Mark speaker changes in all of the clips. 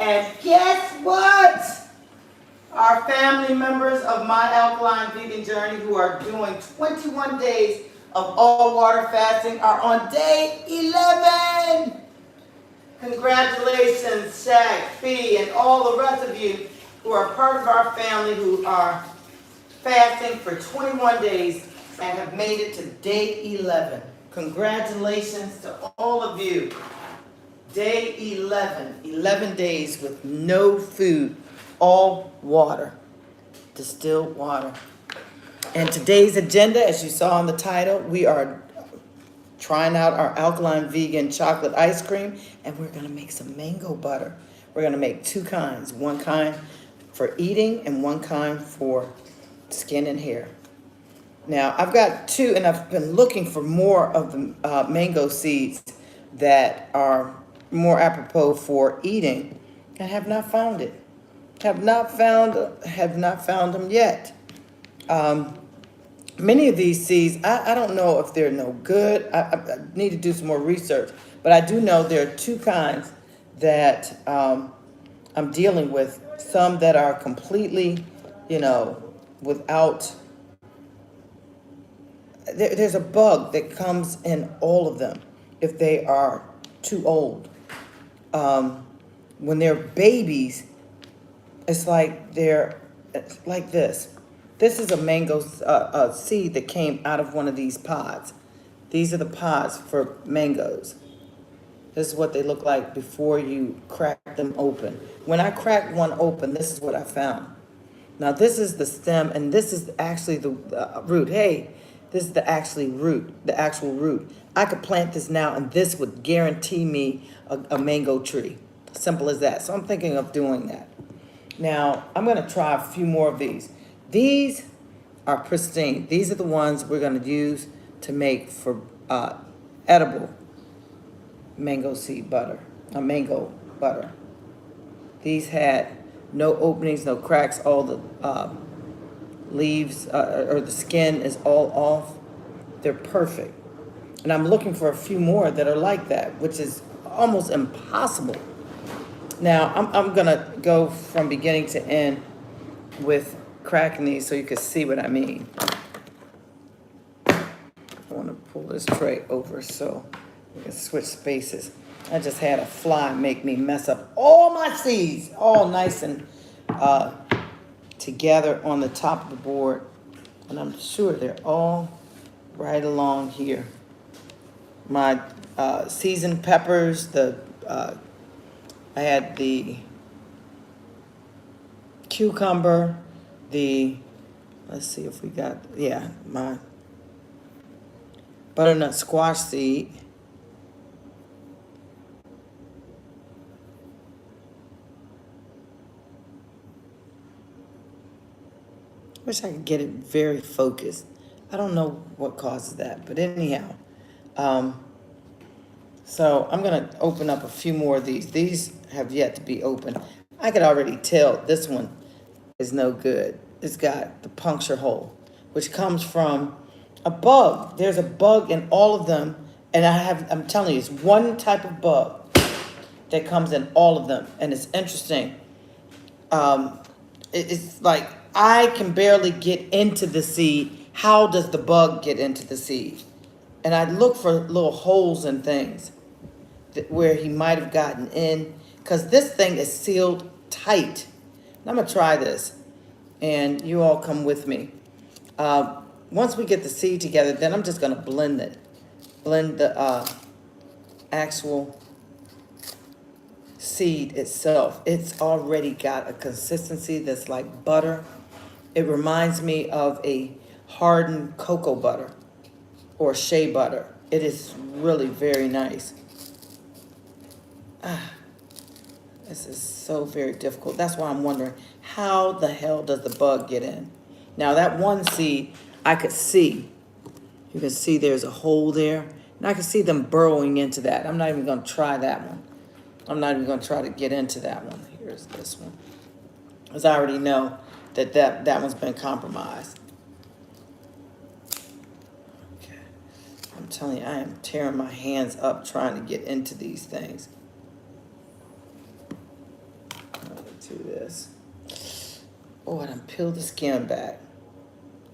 Speaker 1: And guess what? Our family members of my Alkaline Vegan Journey who are doing 21 days of all water fasting are on day 11. Congratulations, Shaq, Fee, and all the rest of you who are part of our family who are fasting for 21 days and have made it to day 11. Congratulations to all of you. Day 11, 11 days with no food, all water, distilled water. And today's agenda, as you saw in the title, we are trying out our Alkaline Vegan chocolate ice cream, and we're gonna make some mango butter. We're gonna make two kinds, one kind for eating and one kind for skin and hair. Now, I've got two, and I've been looking for more of the mango seeds that are more apropos for eating, and have not found it. Have not found them yet. Many of these seeds, I don't know if they're no good. I need to do some more research, but I do know there are two kinds that I'm dealing with. Some that are completely, without. There's a bug that comes in all of them if they are too old. When they're babies, it's like it's like this. This is a mango seed that came out of one of these pods. These are the pods for mangoes. This is what they look like before you crack them open. When I cracked one open, this is what I found. Now this is the stem, and this is actually the root. Hey, this is the actual root. I could plant this now, and this would guarantee me a mango tree. Simple as that. So I'm thinking of doing that. Now I'm going to try a few more of these. These are pristine. These are the ones we're going to use to make for edible mango seed butter, mango butter. These had no openings, no cracks. All the leaves or the skin is all off. They're perfect. And I'm looking for a few more that are like that, which is almost impossible. Now, I'm going to go from beginning to end with cracking these so you can see what I mean. I want to pull this tray over so we can switch spaces. I just had a fly make me mess up all my seeds, all nice and together on the top of the board. And I'm sure they're all right along here. My seasoned peppers, I had the cucumber, let's see if we got, my butternut squash seed. Wish I could get it very focused. I don't know what causes that, but anyhow. So I'm going to open up a few more of these. These have yet to be opened. I could already tell this one is no good. It's got the puncture hole, which comes from a bug. There's a bug in all of them, and I'm telling you, it's one type of bug that comes in all of them, and it's interesting. It's like I can barely get into the seed. How does the bug get into the seed? And I look for little holes and things where he might have gotten in, because this thing is sealed tight. And I'm going to try this, and you all come with me. Once we get the seed together, then I'm just going to blend it. Blend the actual seed itself. It's already got a consistency that's like butter. It reminds me of a hardened cocoa butter or shea butter. It is really very nice. This is so very difficult. That's why I'm wondering, how the hell does the bug get in? Now that one seed, I could see. You can see there's a hole there. And I can see them burrowing into that. I'm not even going to try that one. I'm not even going to try to get into that one. Here's this one. Because I already know that one's been compromised. Okay. I'm telling you, I am tearing my hands up trying to get into these things. do this. Oh, I done peeled the skin back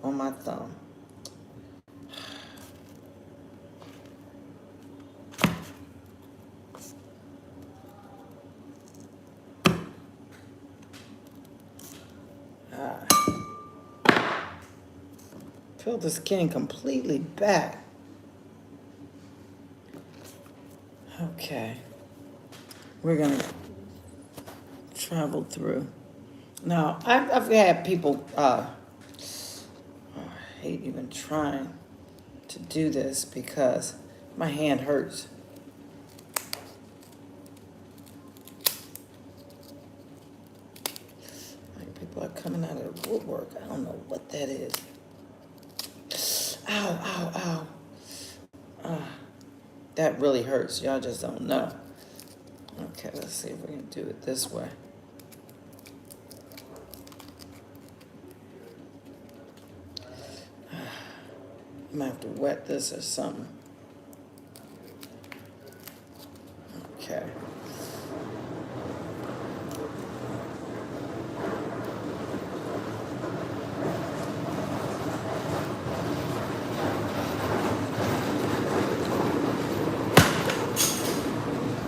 Speaker 1: on my thumb. Peel the skin completely back. Okay. We're gonna travel through. Now, I've had people, I hate even trying to do this because my hand hurts. Like people are coming out of the woodwork. I don't know what that is. Ow, ow, ow. That really hurts. Y'all just don't know. Okay, let's see if we can do it this way. I might have to wet this or something. Okay.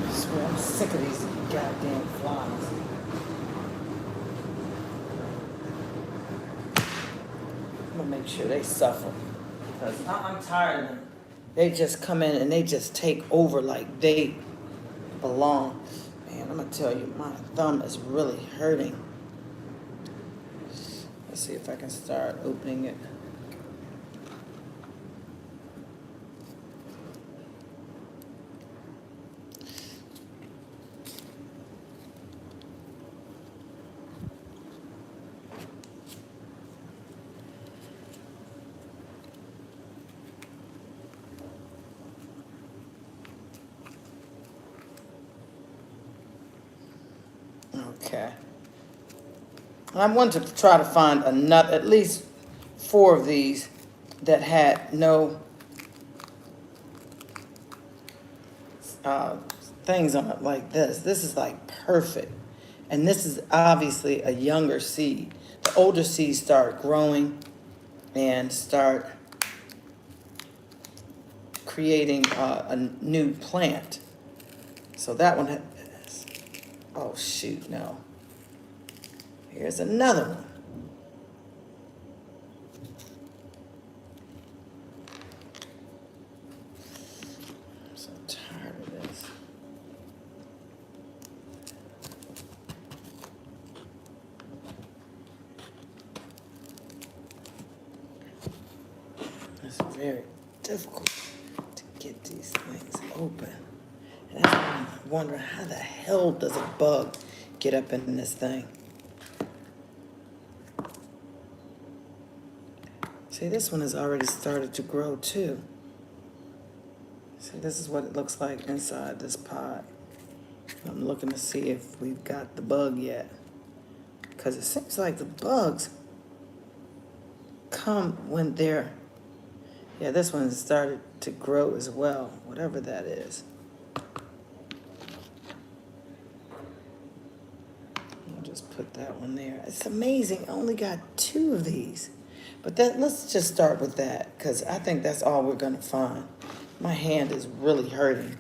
Speaker 1: I swear I'm sick of these goddamn flies. I'm gonna make sure they suffer. Because I'm tired of them. They just come in and they just take over like they belong. Man, I'm gonna tell you, my thumb is really hurting. Let's see if I can start opening it. Okay. And I wanted to try to find another, at least 4 of these that had no things on it like this. This is like perfect. And this is obviously a younger seed. The older seeds start growing and start creating a new plant. So that one had, oh shoot, no. Here's another one. I'm so tired of this. It's very difficult to get these things open. And I'm wondering how the hell does a bug get up in this thing? See, this one has already started to grow too. See, this is what it looks like inside this pot. I'm looking to see if we've got the bug yet. Because it seems like the bugs come when they're, yeah, this one has started to grow as well, whatever that is. I'll just put that one there. It's amazing, I only got 2 of these. But let's just start with that, because I think that's all we're going to find. My hand is really hurting.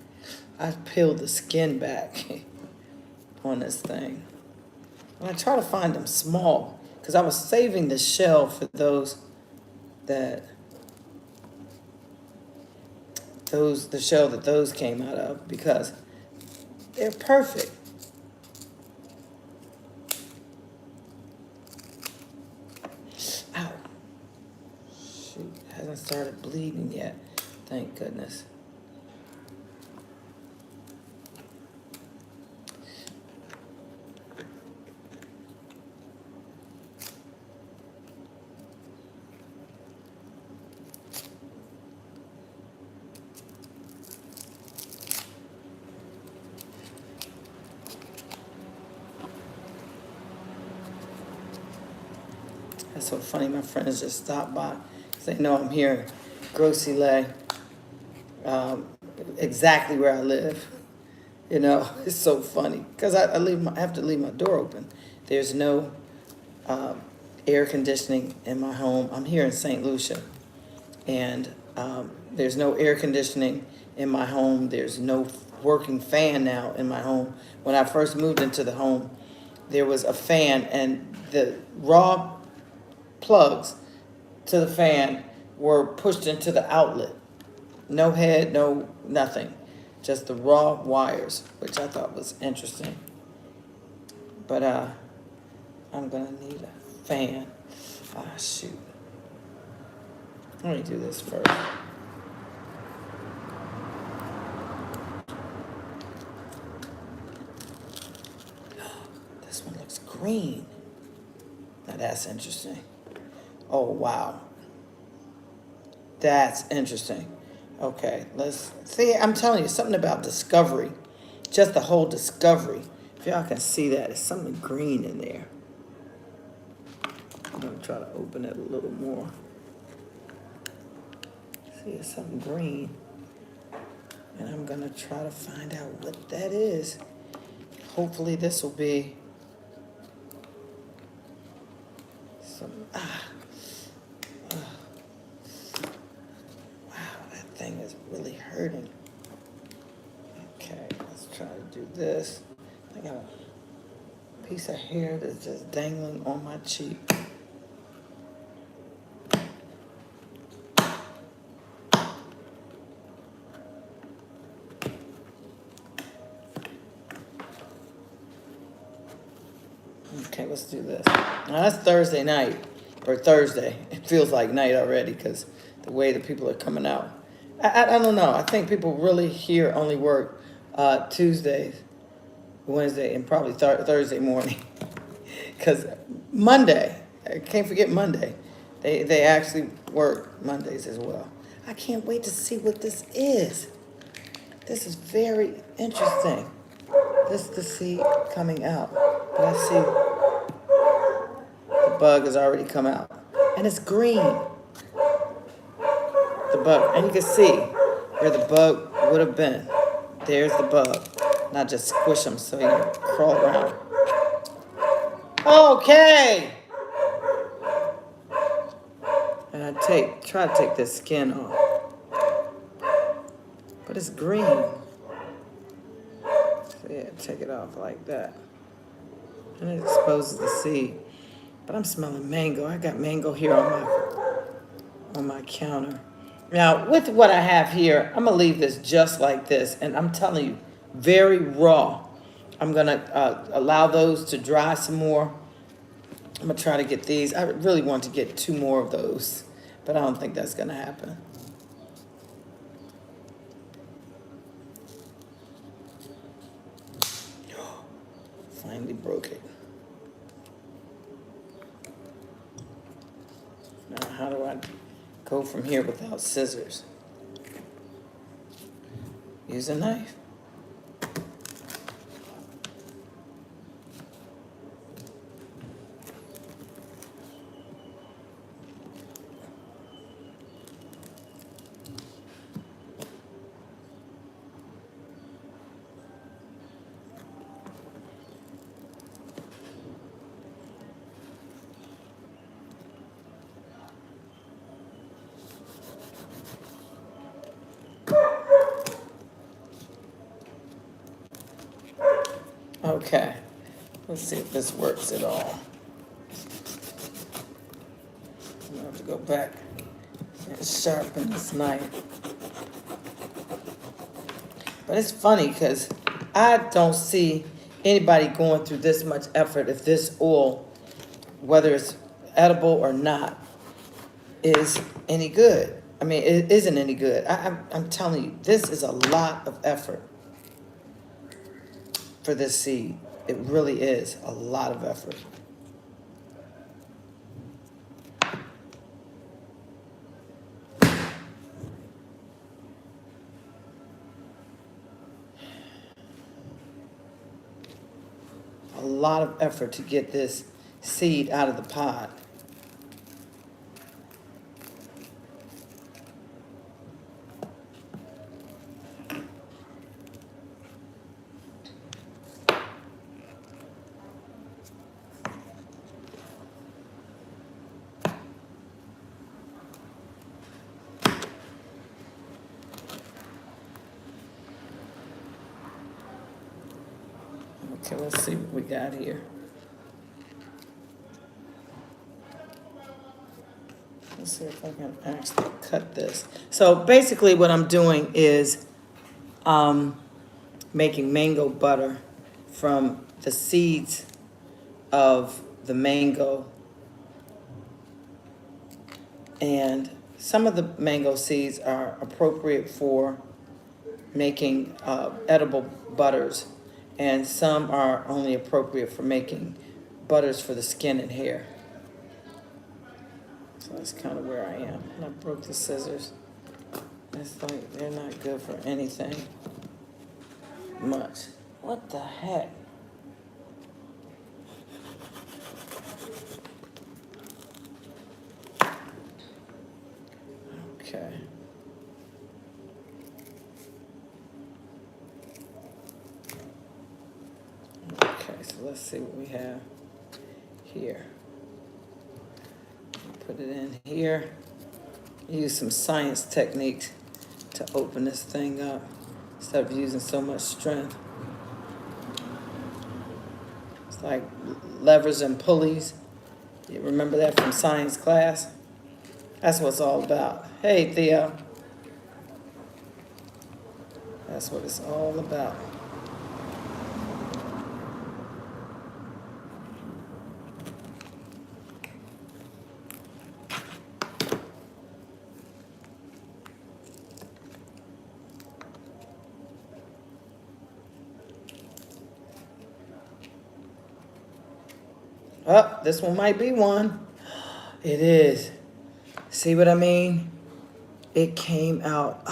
Speaker 1: I've peeled the skin back on this thing. And I try to find them small, because I was saving the shell for those that, the shell that those came out of, because they're perfect. Ow. Shoot, hasn't started bleeding yet. Thank goodness. That's so funny. My friends just stopped by because they know I'm here in Grosse Ile, exactly where I live. You know, it's so funny because I have to leave my door open. There's no air conditioning in my home. I'm here in St. Lucia, and there's no air conditioning in my home. There's no working fan now in my home. When I first moved into the home, there was a fan, and the raw plugs to the fan were pushed into the outlet. No head, no nothing. Just the raw wires, which I thought was interesting. But I'm gonna need a fan. Ah, shoot. Let me do this first. This one looks green. Now that's interesting. Oh, wow. That's interesting. Okay, let's see. I'm telling you, something about discovery. Just the whole discovery. If y'all can see that, there's something green in there. I'm going to try to open it a little more. See, it's something green. And I'm going to try to find out what that is. Hopefully this will be some... Wow, that thing is really hurting. Okay, let's try to do this. I got a piece of hair that's just dangling on my cheek. Okay, let's do this. Now that's Thursday night, or Thursday. It feels like night already because the way the people are coming out. I don't know. I think people really here only work Tuesdays, Wednesday, and probably Thursday morning. Because Monday, I can't forget Monday. They actually work Mondays as well. I can't wait to see what this is. This is very interesting. This is the seed coming out. But I see the bug has already come out. And it's green. The bug. And you can see where the bug would have been. There's the bug. Not just squish them so you can crawl around. Okay. And I try to take this skin off. But it's green. So yeah, take it off like that. And it exposes the seed. But I'm smelling mango. I got mango here on my counter. Now, with what I have here, I'm going to leave this just like this. And I'm telling you, very raw. I'm going to allow those to dry some more. I'm going to try to get these. I really want to get 2 more of those, but I don't think that's going to happen. Finally broke it. Now, how do I go from here without scissors? Use a knife. Okay, let's see if this works at all. I'm gonna have to go back and sharpen this knife. But it's funny because I don't see anybody going through this much effort if this oil, whether it's edible or not, is any good. I mean, it isn't any good. I'm telling you, this is a lot of effort for this seed. It really is a lot of effort. A lot of effort to get this seed out of the pod. Okay, let's see what we got here. Let's see if I can actually cut this. So basically what I'm doing is making mango butter from the seeds of the mango. And some of the mango seeds are appropriate for making edible butters, and some are only appropriate for making butters for the skin and hair. So that's kind of where I am. And I broke the scissors. It's like they're not good for anything much. What the heck? Okay. Okay, so let's see what we have here. Put it in here. Use some science techniques to open this thing up instead of using so much strength. It's like levers and pulleys. You remember that from science class? That's what it's all about. Hey, Theo. That's what it's all about. Oh, this one might be one. It is. See what I mean? It came out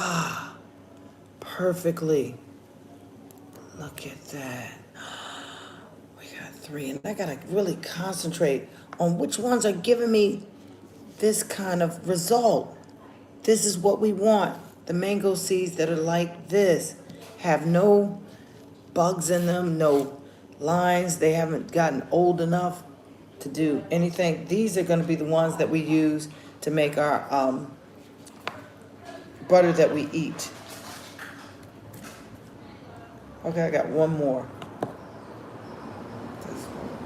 Speaker 1: perfectly. Look at that. We got 3, and I gotta really concentrate on which ones are giving me this kind of result. This is what we want. The mango seeds that are like this have no bugs in them, no lines. They haven't gotten old enough to do anything. These are going to be the ones that we use to make our butter that we eat. Okay, I got one more.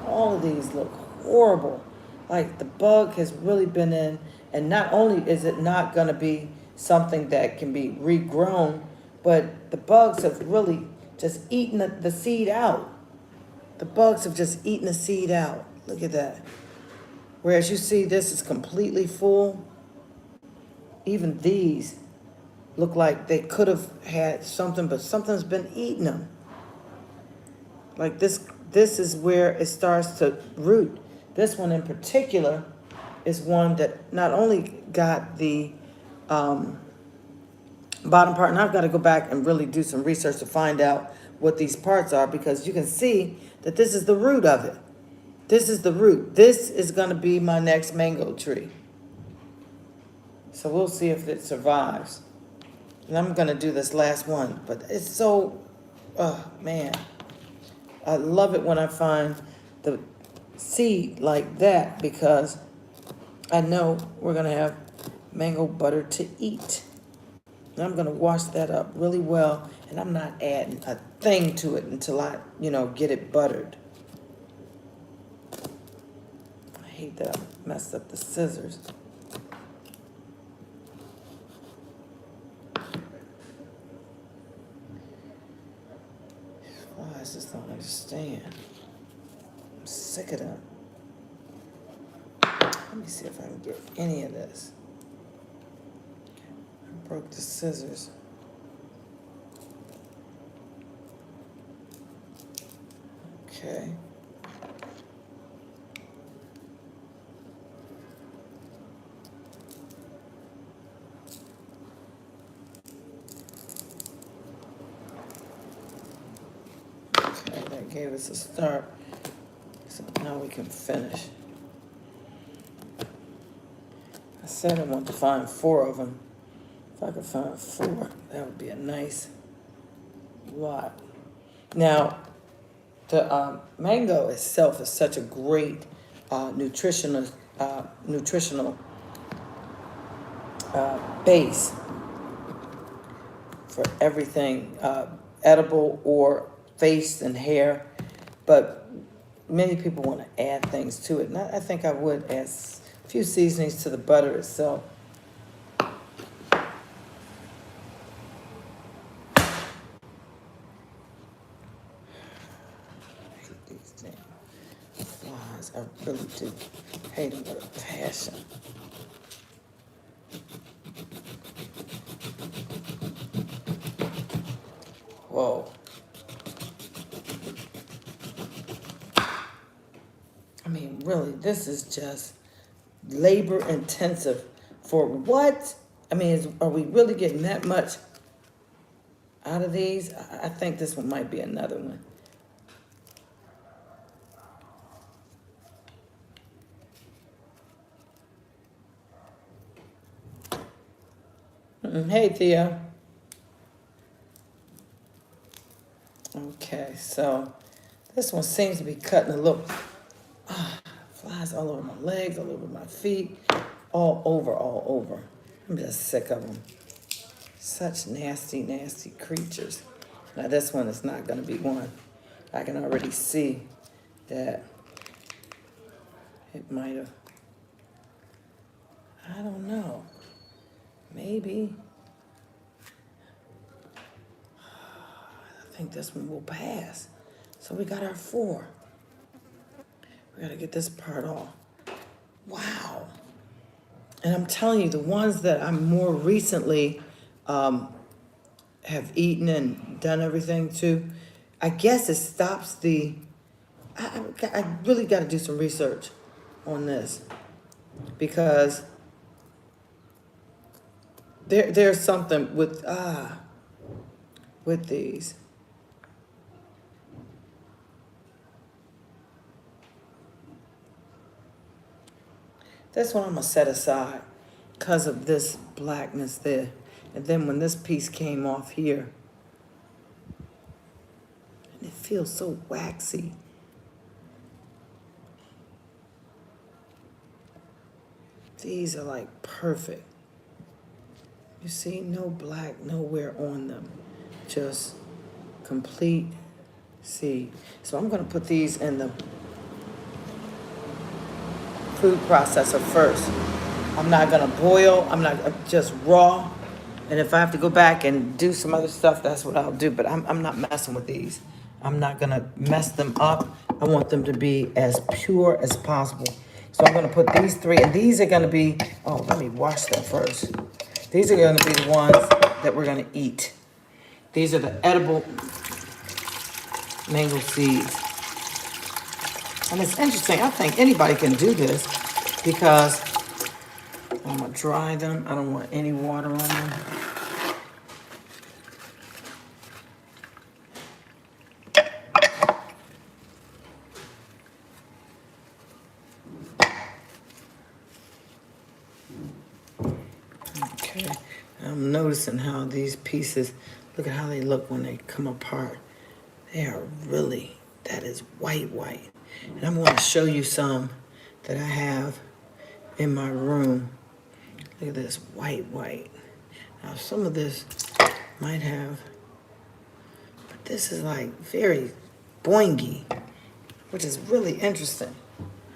Speaker 1: All of these look horrible. Like the bug has really been in, and not only is it not going to be something that can be regrown, but the bugs have really just eaten the seed out. The bugs have just eaten the seed out. Look at that. Whereas you see this is completely full. Even these look like they could have had something, but something's been eating them. Like this is where it starts to root. This one in particular is one that not only got the bottom part, and I've got to go back and really do some research to find out what these parts are, because you can see that this is the root of it. This is the root. This is going to be my next mango tree. So we'll see if it survives. And I'm going to do this last one, but it's so, oh man. I love it when I find the seed like that, because I know we're going to have mango butter to eat. And I'm going to wash that up really well, and I'm not adding a thing to it until I, get it buttered. I hate that I messed up the scissors. I just don't understand. I'm sick of them. Let me see if I can get any of this. I broke the scissors. Okay. That gave us a start. So now we can finish. I said I want to find 4 of them. If I could find 4, that would be a nice lot. Now, the mango itself is such a great nutritional base for everything edible or face and hair. but many people want to add things to it. And I think I would add a few seasonings to the butter itself. These damn flies, I really do hate them with a passion. Whoa. I mean, really, this is just labor intensive for what? I mean, are we really getting that much out of these? I think this one might be another one. Hey, Thea. Okay, so this one seems to be cutting a little. Flies all over my legs, all over my feet, all over, all over. I'm just sick of them. Such nasty, nasty creatures. Now this one is not going to be one. I can already see that it might have, I don't know, maybe. I think this one will pass. So we got our 4. We gotta get this part off. Wow. And I'm telling you, the ones that I'm more recently have eaten and done everything to, I guess it stops the, I really got to do some research on this, because there's something with these. This one I'm gonna set aside because of this blackness there. And then when this piece came off here, and it feels so waxy. These are like perfect. You see, no black nowhere on them. Just complete seed. So I'm gonna put these in the food processor first. I'm not gonna boil, I'm not just raw. And if I have to go back and do some other stuff, that's what I'll do. But I'm not messing with these. I'm not gonna mess them up. I want them to be as pure as possible. So I'm gonna put these 3, and these are gonna be, oh, let me wash them first. These are gonna be the ones that we're gonna eat. These are the edible mango seeds. And it's interesting, I think anybody can do this because I'm gonna dry them. I don't want any water on them. Okay, I'm noticing how these pieces, look at how they look when they come apart. They are really, that is white. And I'm going to show you some that I have in my room. Look at this, white. Now some of this might have, but this is like very boingy, which is really interesting.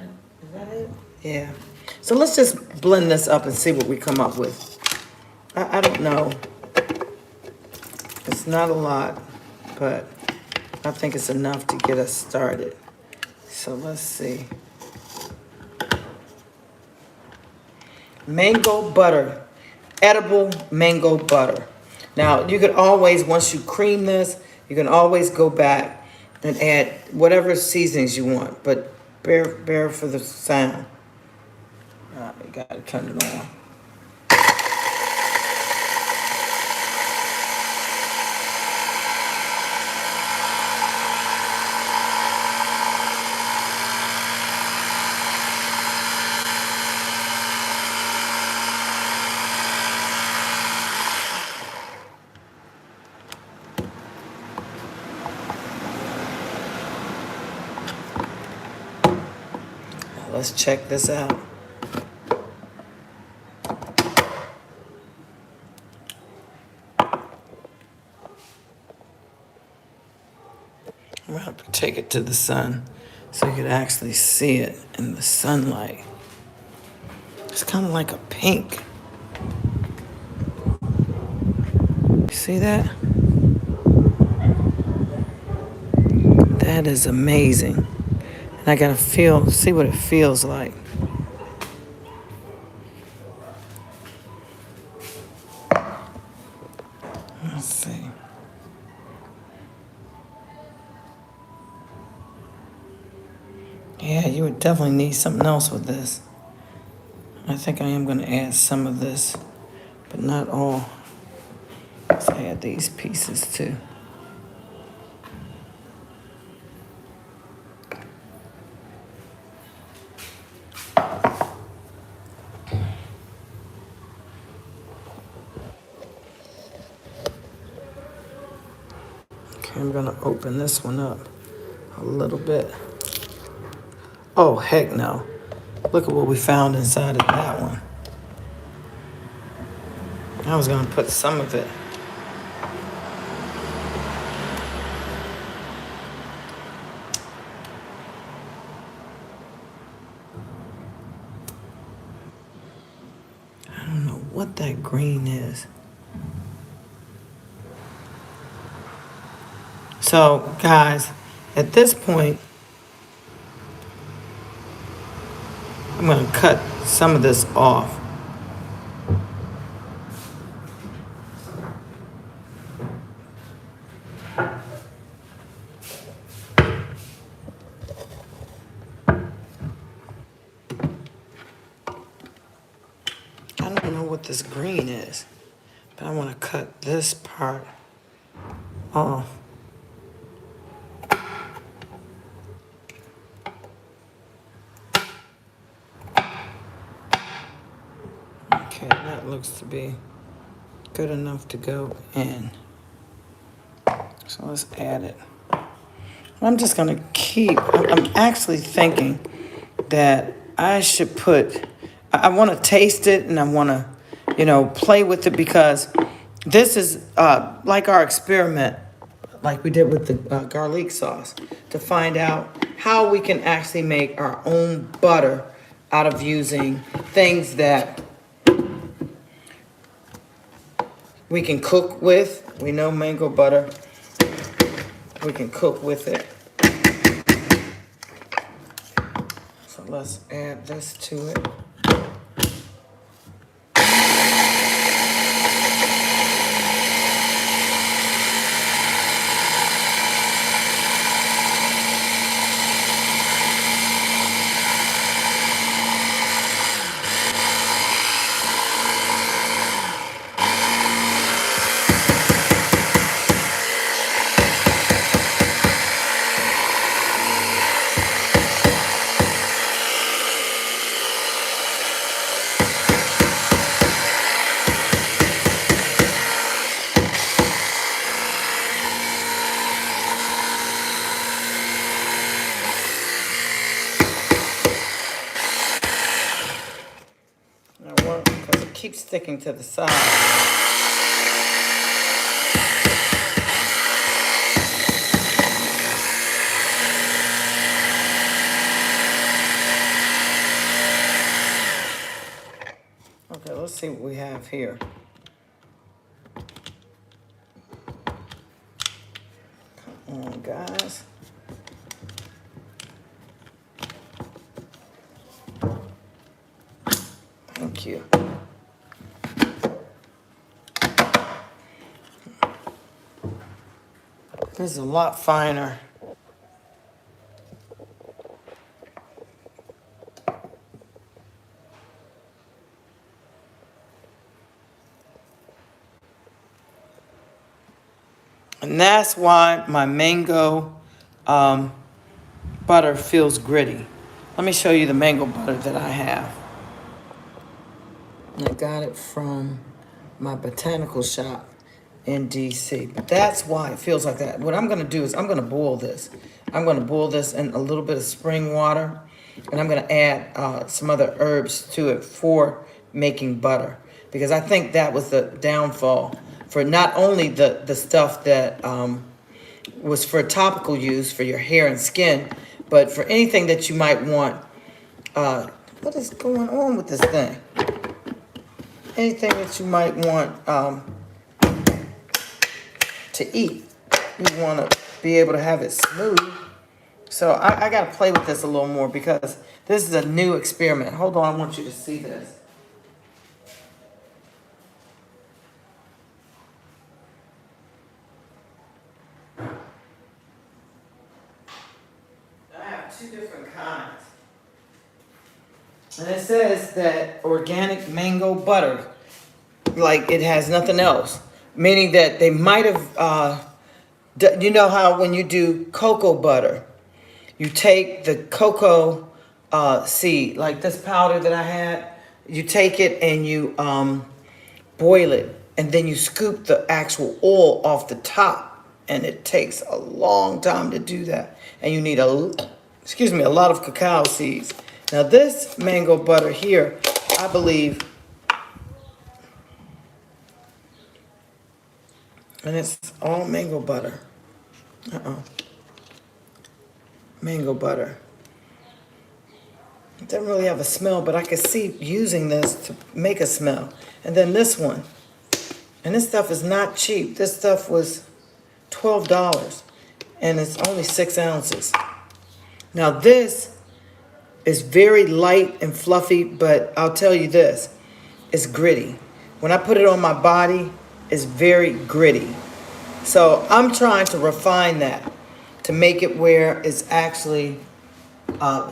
Speaker 1: Is that it? Yeah. So let's just blend this up and see what we come up with. I don't know. It's not a lot, but I think it's enough to get us started. So let's see. Mango butter, edible mango butter. Now you could always, once you cream this, you can always go back and add whatever seasonings you want, but bear for the sound. All right, you gotta turn it on. Let's check this out. I'm gonna have to take it to the sun so you could actually see it in the sunlight. It's kind of like a pink. You see that? That is amazing. And I gotta see what it feels like. Let's see. Yeah, you would definitely need something else with this. I think I am gonna add some of this, but not all. Let's add these pieces too. Okay, I'm gonna open this one up a little bit. Oh, heck no. Look at what we found inside of that one. I was gonna put some of it. I don't know what that green is. So, guys, at this point, I'm gonna cut some of this off. I don't know what this green is, but I want to cut this part off. Okay, that looks to be good enough to go in. So let's add it. I'm just gonna I'm actually thinking that I should I wanna taste it and I wanna, play with it because this is like our experiment, like we did with the garlic sauce, to find out how we can actually make our own butter out of using things that we can cook with. We know mango butter. We can cook with it. So let's add this to it. Because it keeps sticking to the side. Okay, let's see what we have here. Come on, guys. Thank you. This is a lot finer. And that's why my mango butter feels gritty. Let me show you the mango butter that I have. I got it from my botanical shop in DC. But that's why it feels like that. What I'm gonna do is I'm gonna boil this. I'm gonna boil this in a little bit of spring water, and I'm gonna add some other herbs to it for making butter. Because I think that was the downfall for not only the stuff that was for topical use for your hair and skin, but for anything that you might want, what is going on with this thing? Anything that you might want to eat, you want to be able to have it smooth. So I got to play with this a little more because this is a new experiment. Hold on, I want you to see this. I have two different kinds. And it says that organic mango butter, like it has nothing else. Meaning that they might have, you know how when you do cocoa butter, you take the cocoa seed, like this powder that I had, you take it and you boil it, and then you scoop the actual oil off the top, and it takes a long time to do that. And you need a lot of cacao seeds. Now this mango butter here, I believe, and it's all mango butter. Mango butter. It doesn't really have a smell, but I could see using this to make a smell. And then this one. And this stuff is not cheap. This stuff was $12, and it's only 6 ounces. Now this is very light and fluffy, but I'll tell you this, it's gritty. When I put it on my body, it's very gritty. So I'm trying to refine that to make it where it's actually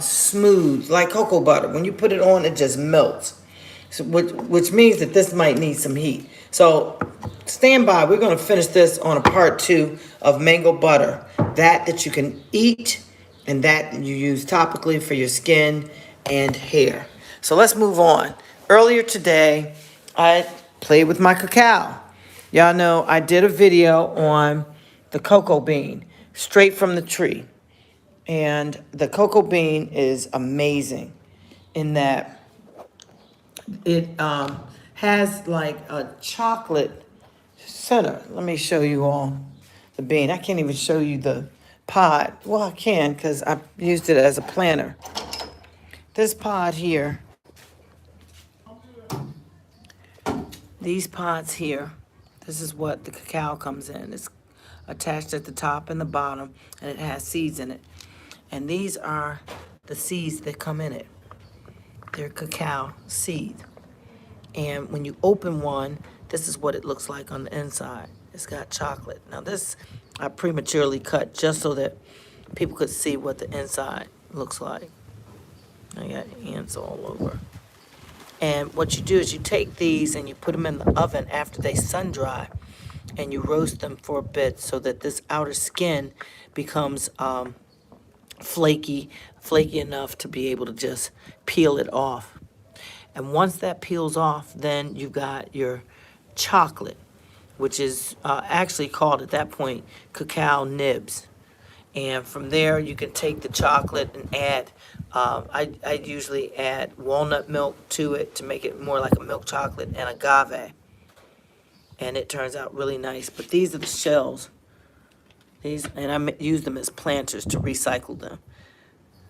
Speaker 1: smooth, like cocoa butter. When you put it on, it just melts. So, which means that this might need some heat. So stand by. We're going to finish this on a part 2 of mango butter. That you can eat and that you use topically for your skin and hair. So let's move on. Earlier today, I played with my cacao. Y'all know I did a video on the cocoa bean straight from the tree. And the cocoa bean is amazing in that it has like a chocolate center. Let me show you all the bean. I can't even show you the pod. Well, I can because I used it as a planter. This pod here, these pods here, this is what the cacao comes in. It's attached at the top and the bottom, and it has seeds in it. And these are the seeds that come in it. They're cacao seeds. And when you open one, this is what it looks like on the inside. It's got chocolate. Now this I prematurely cut just so that people could see what the inside looks like. I got ants all over. And what you do is you take these and you put them in the oven after they sun dry, and you roast them for a bit so that this outer skin becomes flaky enough to be able to just peel it off. And once that peels off, then you've got your chocolate, which is actually called at that point cacao nibs. And from there, you can take the chocolate and add, I usually add walnut milk to it to make it more like a milk chocolate, and agave. And it turns out really nice. But these are the shells. These, and I use them as planters to recycle them.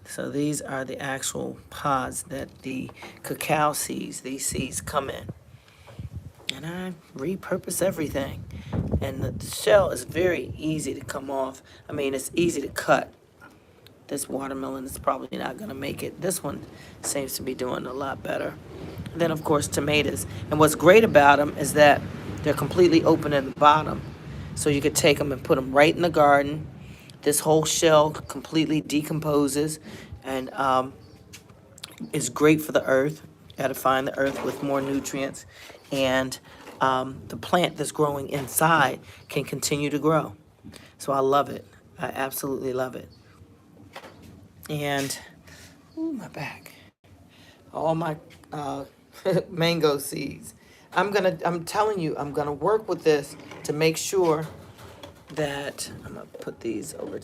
Speaker 1: So these are the actual pods that the cacao seeds, these seeds come in. And I repurpose everything. And the shell is very easy to come off. I mean, it's easy to cut. This watermelon is probably not going to make it. This one seems to be doing a lot better. And then, of course, tomatoes. And what's great about them is that they're completely open at the bottom. So you could take them and put them right in the garden. This whole shell completely decomposes and is great for the earth. Got to find the earth with more nutrients. And the plant that's growing inside can continue to grow. So I love it. I absolutely love it. And, ooh, my back. All my mango seeds. I'm telling you, I'm gonna work with this to make sure that, I'm gonna put these over,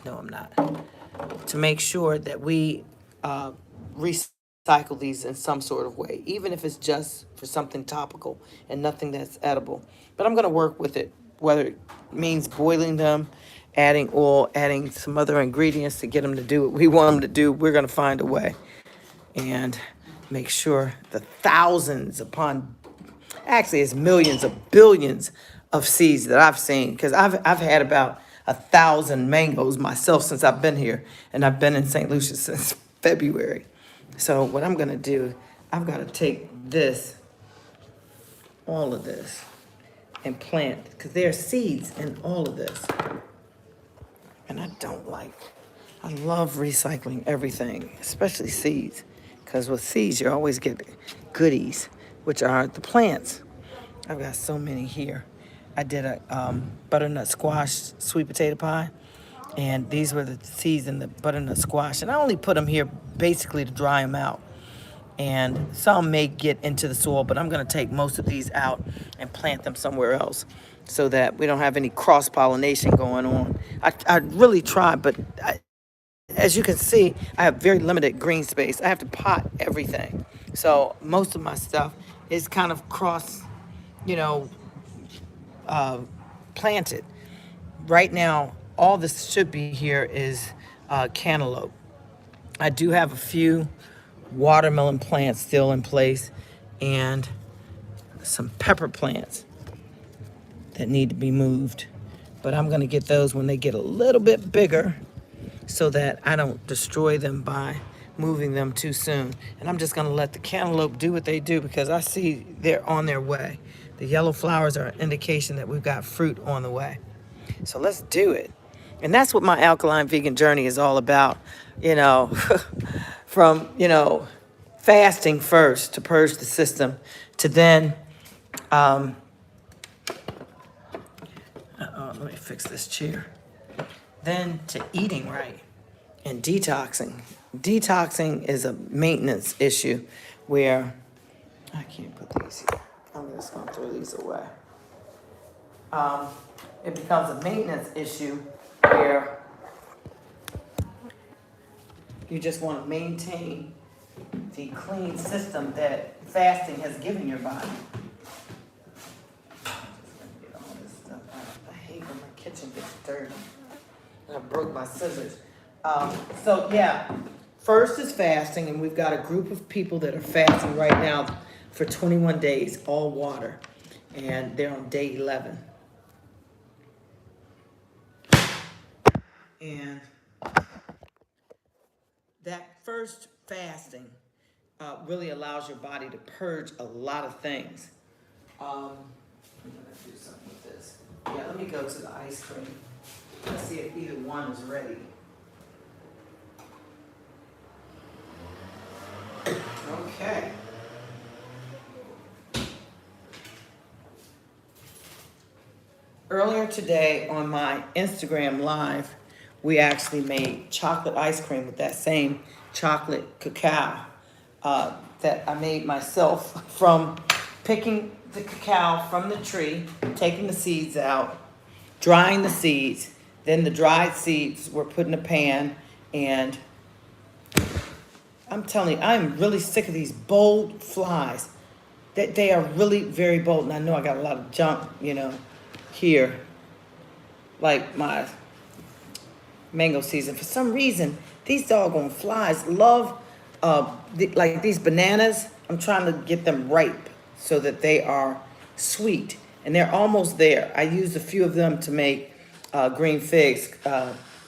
Speaker 1: no I'm not. To make sure that we recycle these in some sort of way, even if it's just for something topical and nothing that's edible. But I'm gonna work with it, whether it means boiling them adding oil, adding some other ingredients to get them to do what we want them to do, we're going to find a way and make sure the thousands upon, actually it's millions of billions of seeds that I've seen, because I've had about 1,000 mangoes myself since I've been here, and I've been in St. Lucia since February. So what I'm gonna do, I've got to take this, all of this, and plant, because there are seeds in all of this. And I love recycling everything, especially seeds, because with seeds you always get goodies, which are the plants. I've got so many here. I did a butternut squash sweet potato pie, and these were the seeds in the butternut squash, and I only put them here basically to dry them out. And some may get into the soil, but I'm going to take most of these out and plant them somewhere else so that we don't have any cross-pollination going on. I really tried, but as you can see, I have very limited green space. I have to pot everything. So most of my stuff is kind of cross, you know, planted. Right now, all this should be here is cantaloupe. I do have a few watermelon plants still in place and some pepper plants that need to be moved. But I'm going to get those when they get a little bit bigger so that I don't destroy them by moving them too soon. And I'm just going to let the cantaloupe do what they do, because I see they're on their way. The yellow flowers are an indication that we've got fruit on the way. So let's do it. And that's what my alkaline vegan journey is all about, you know, from, you know, fasting first to purge the system to then, let me fix this chair. Then to eating right and detoxing. Detoxing is a maintenance issue where, I can't put these here. I'm just gonna throw these away. It becomes a maintenance issue where you just want to maintain the clean system that fasting has given your body. Get all this stuff out. I hate when my kitchen gets dirty. I broke my scissors. So yeah, first is fasting, and we've got a group of people that are fasting right now for 21 days, all water, and they're on day 11. And that first fasting really allows your body to purge a lot of things. I'm gonna do something with this. Yeah, let me go to the ice cream. Let's see if either one is ready. Okay. Earlier today on my Instagram Live, we actually made chocolate ice cream with that same chocolate cacao that I made myself from picking the cacao from the tree, taking the seeds out, drying the seeds, then the dried seeds were put in a pan, and I'm telling you, I'm really sick of these bold flies. They are really very bold, and I know I got a lot of junk, you know, here, like my mango season. For some reason, these doggone flies love, like these bananas. I'm trying to get them ripe so that they are sweet, and they're almost there. I used a few of them to make green figs.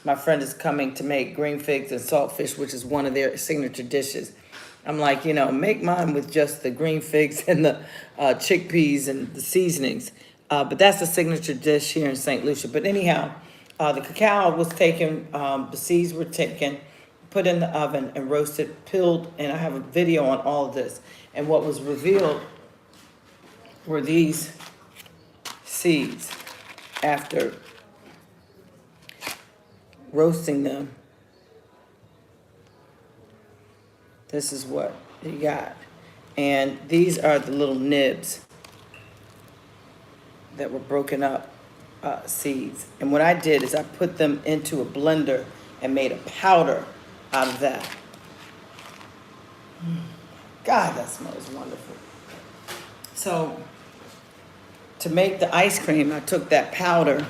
Speaker 1: My friend is coming to make green figs and saltfish, which is one of their signature dishes. I'm like, you know, make mine with just the green figs and the chickpeas and the seasonings. But that's a signature dish here in St. Lucia. But anyhow, the cacao was taken, the seeds were taken, put in the oven and roasted, peeled, and I have a video on all of this. And what was revealed were these seeds after roasting them. This is what you got. And these are the little nibs that were broken up seeds. And what I did is I put them into a blender and made a powder out of that. God, that smells wonderful. So to make the ice cream, I took that powder,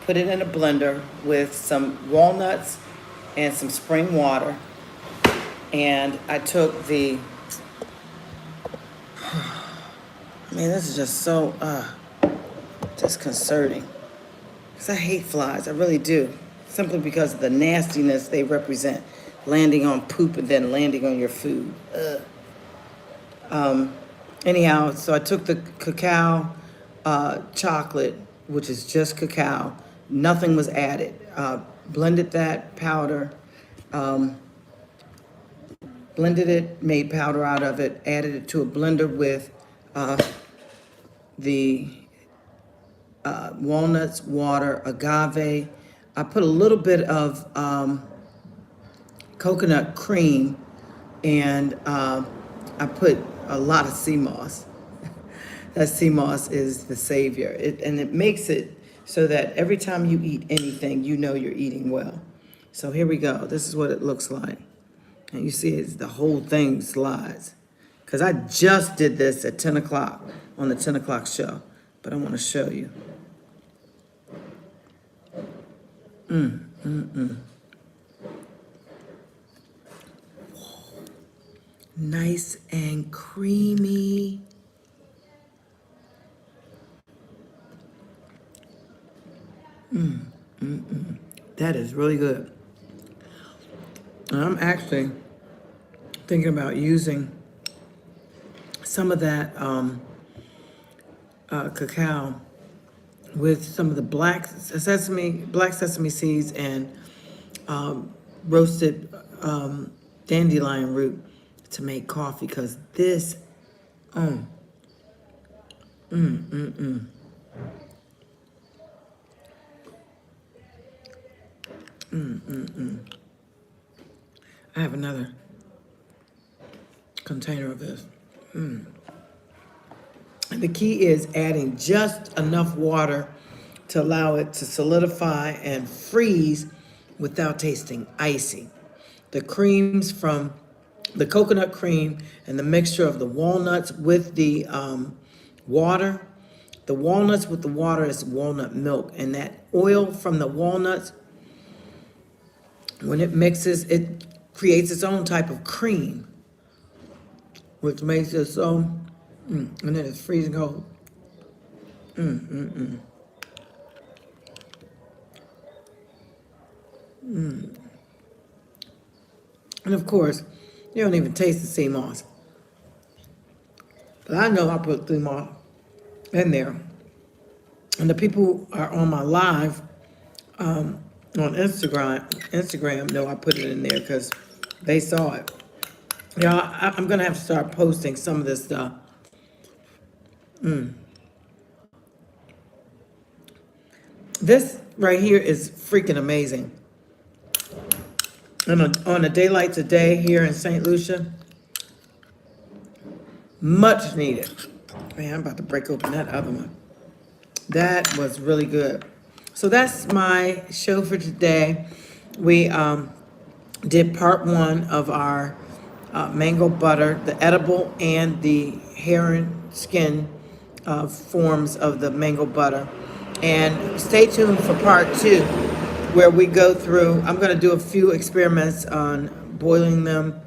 Speaker 1: put it in a blender with some walnuts and some spring water. And I took this is just so disconcerting. Because I hate flies, I really do. Simply because of the nastiness they represent. Landing on poop and then landing on your food. Anyhow, so I took the cacao chocolate, which is just cacao. Nothing was added. Blended that powder. Blended it, made powder out of it, added it to a blender with the walnuts, water, agave. I put a little bit of coconut cream, and I put a lot of sea moss. That sea moss is the savior. And it makes it so that every time you eat anything, you know you're eating well. So here we go. This is what it looks like. And you see it's the whole thing slides. Because I just did this at 10 o'clock on the 10 o'clock show. But I want to show you. Nice and creamy. That is really good. And I'm actually thinking about using some of that cacao with some of the black sesame seeds and roasted dandelion root to make coffee, because this, I have another container of this. And the key is adding just enough water to allow it to solidify and freeze without tasting icy. The creams from the coconut cream and the mixture of the walnuts with the water. The walnuts with the water is walnut milk, and that oil from the walnuts, when it mixes, it creates its own type of cream, which makes it so, and then it's freezing cold. And of course, you don't even taste the sea moss. But I know I put sea moss in there. And the people who are on my live on Instagram know I put it in there because they saw it. Yeah, I'm gonna have to start posting some of this stuff. This right here is freaking amazing. And on a day like today here in St. Lucia, much needed. Man, I'm about to break open that other one. That was really good. So that's my show for today. We did part one of our mango butter, the edible and the heron skin forms of the mango butter. And stay tuned for part two, where we go through, I'm gonna do a few experiments on boiling them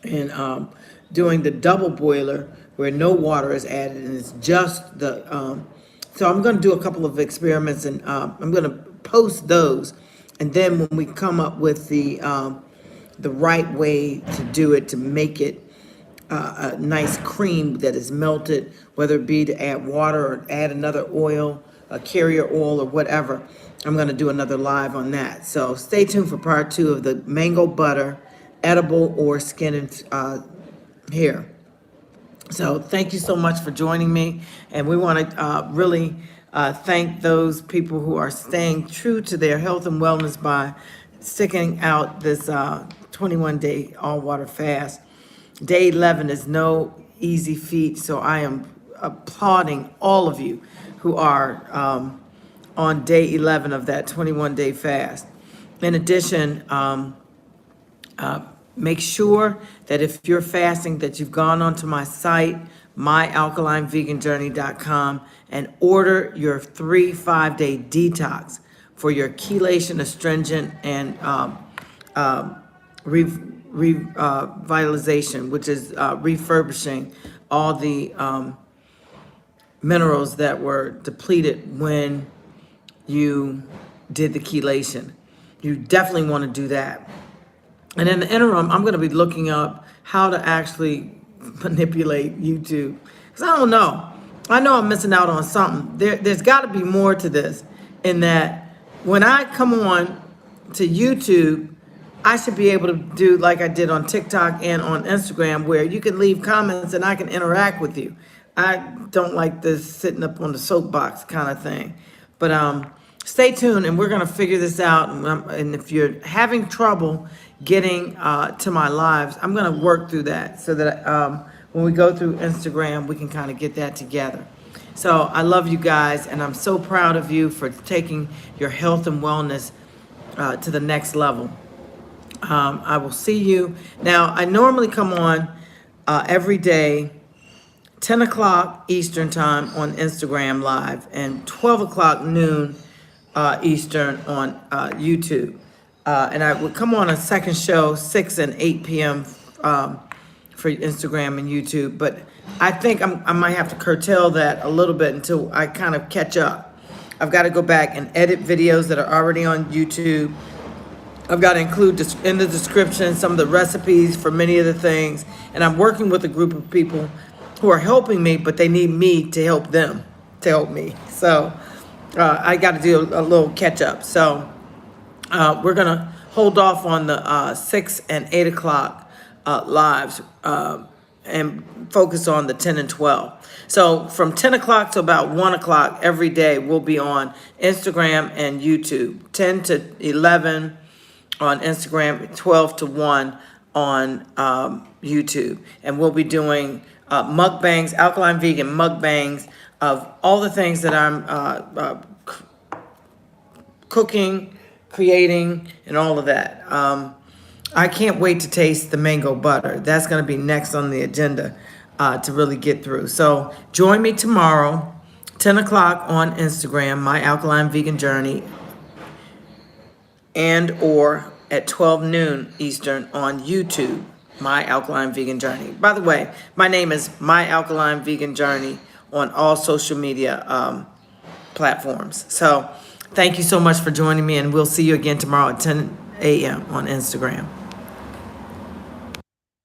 Speaker 1: and doing the double boiler where no water is added and it's just the, so I'm gonna do a couple of experiments and I'm gonna post those. And then when we come up with the right way to do it, to make it a nice cream that is melted, whether it be to add water or add another oil, a carrier oil or whatever, I'm gonna do another live on that. So stay tuned for part two of the mango butter, edible or skin and hair. So thank you so much for joining me. And we wanna really thank those people who are staying true to their health and wellness by sticking out this 21-day all-water fast. Day 11 is no easy feat, so I am applauding all of you who are on day 11 of that 21-day fast. In addition, make sure that if you're fasting, that you've gone onto my site, myalkalineveganjourney.com, and order your 3 5-day detox. for your chelation, astringent, and revitalization, which is refurbishing all the minerals that were depleted when you did the chelation. You definitely want to do that. And in the interim, I'm going to be looking up how to actually manipulate YouTube. Because I don't know. I know I'm missing out on something. There's got to be more to this, in that when I come on to YouTube, I should be able to do like I did on TikTok and on Instagram, where you can leave comments and I can interact with you. I don't like this sitting up on the soapbox kind of thing. But stay tuned, and we're going to figure this out. And if you're having trouble getting to my lives, I'm going to work through that so that when we go through Instagram, we can kind of get that together. So I love you guys, and I'm so proud of you for taking your health and wellness to the next level. I will see you. Now, I normally come on every day, 10 o'clock Eastern time on Instagram Live, and 12 o'clock noon Eastern on YouTube. And I would come on a second show, 6 and 8 p.m. For Instagram and YouTube. But I think I might have to curtail that a little bit until I kind of catch up. I've got to go back and edit videos that are already on YouTube. I've got to include in the description some of the recipes for many of the things. And I'm working with a group of people who are helping me, but they need me to help them, to help me. So I got to do a little catch up. So we're going to hold off on the 6 and 8 o'clock lives and focus on the 10 and 12. So from 10 o'clock to about 1 o'clock every day, we'll be on Instagram and YouTube. 10 to 11 on Instagram, 12 to 1 on YouTube. And we'll be doing mukbangs, Alkaline Vegan mukbangs of all the things that I'm cooking, creating, and all of that. I can't wait to taste the mango butter. That's going to be next on the agenda to really get through. So join me tomorrow, 10 o'clock on Instagram, My Alkaline Vegan Journey, and or at 12 noon Eastern on YouTube, My Alkaline Vegan Journey. By the way, my name is My Alkaline Vegan Journey on all social media platforms. So thank you so much for joining me, and we'll see you again tomorrow at 10 a.m. on Instagram.